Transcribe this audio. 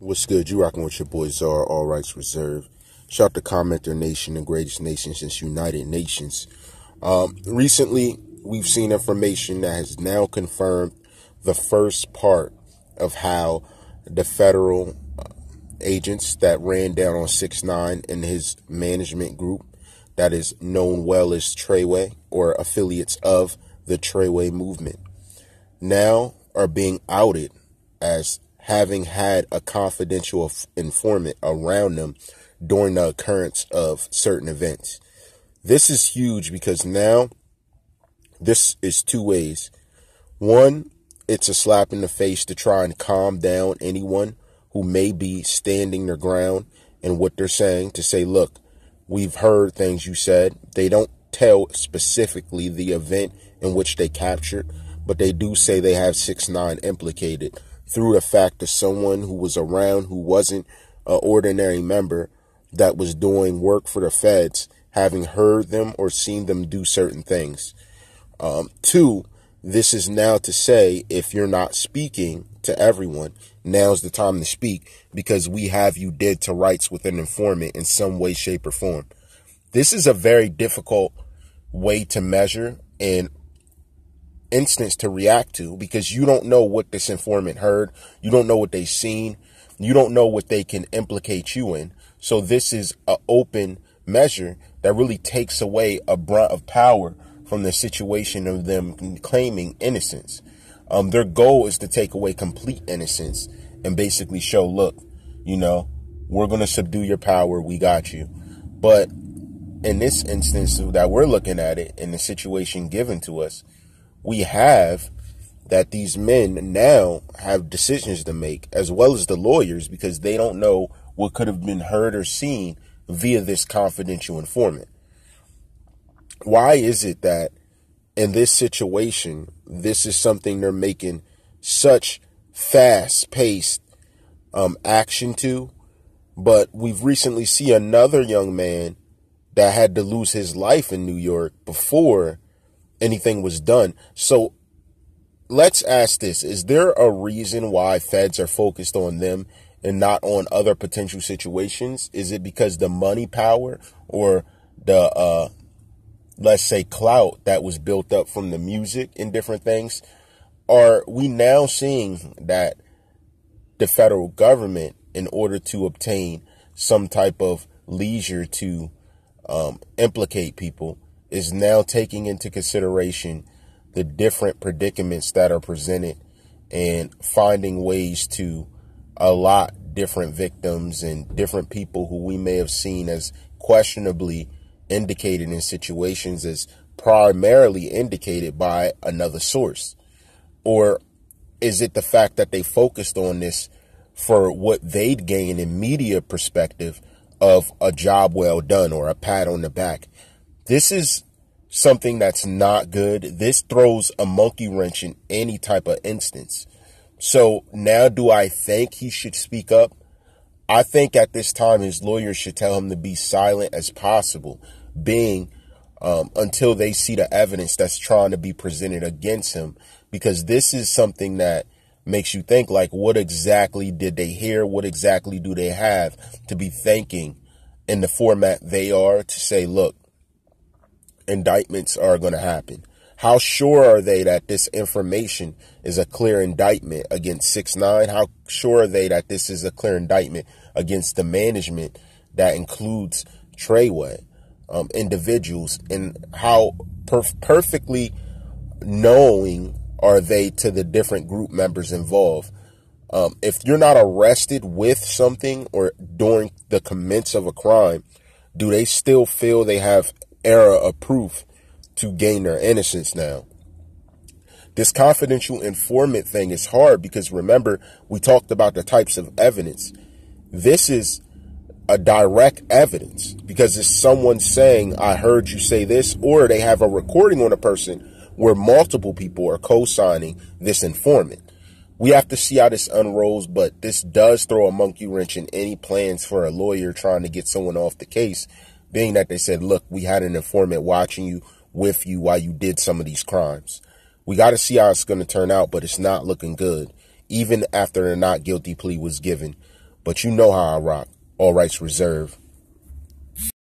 What's good? You rocking with your boy TheCzarr, all rights reserved. Shout out to CommenterNation, the greatest nation since United Nations. Recently, we've seen information that has now confirmed the first part of how the federal agents that ran down on 6ix9ine and his management group that is known well as Treyway, or affiliates of the Treyway movement, now are being outed as having had a confidential informant around them during the occurrence of certain events. This is huge because now this is two ways. One, it's a slap in the face to try and calm down anyone who may be standing their ground in what they're saying, to say, look, we've heard things you said. They don't tell specifically the event in which they captured, but they do say they have 6ix9ine implicated through the fact that someone who was around, who wasn't an ordinary member, that was doing work for the feds, having heard them or seen them do certain things. Two, this is now to say, if you're not speaking to everyone, now's the time to speak, because we have you dead to rights with an informant in some way, shape, or form. This is a very difficult way to measure and instance to react to, because you don't know what this informant heard. You don't know what they've seen. You don't know what they can implicate you in. So this is an open measure that really takes away a brunt of power from the situation of them claiming innocence. Their goal is to take away complete innocence and basically show, look, we're going to subdue your power. We got you. But in this instance that we're looking at it, in the situation given to us, we have that these men now have decisions to make, as well as the lawyers, because they don't know what could have been heard or seen via this confidential informant. Why is it that in this situation, this is something they're making such fast-paced action to? But we've recently seen another young man that had to lose his life in New York before anything was done. So let's ask this. Is there a reason why feds are focused on them and not on other potential situations? Is it because the money power or the, let's say, clout that was built up from the music and different things? Are we now seeing that the federal government, in order to obtain some type of leisure to implicate people, is now taking into consideration the different predicaments that are presented and finding ways to allot different victims and different people who we may have seen as questionably indicated in situations as primarily indicated by another source? Or is it the fact that they focused on this for what they'd gain in media perspective of a job well done or a pat on the back? This is something that's not good. This throws a monkey wrench in any type of instance. So now, do I think he should speak up? I think at this time his lawyers should tell him to be silent as possible, until they see the evidence that's trying to be presented against him, because this is something that makes you think, like, what exactly did they hear? What exactly do they have to be thinking in the format they are to say, look, indictments are going to happen? How sure are they that this information is a clear indictment against 6ix9ine? How sure are they that this is a clear indictment against the management that includes Treyway, individuals? And how perfectly knowing are they to the different group members involved? If you're not arrested with something or during the commence of a crime, do they still feel they have era of proof to gain their innocence now? This confidential informant thing is hard because, remember, we talked about the types of evidence. This is a direct evidence because it's someone saying, I heard you say this, or they have a recording on a person where multiple people are co-signing this informant. We have to see how this unrolls, but this does throw a monkey wrench in any plans for a lawyer trying to get someone off the case, being that they said, look, we had an informant watching you, with you, while you did some of these crimes. We got to see how it's going to turn out, but it's not looking good. Even after a not guilty plea was given, But you know how I rock. All rights reserved.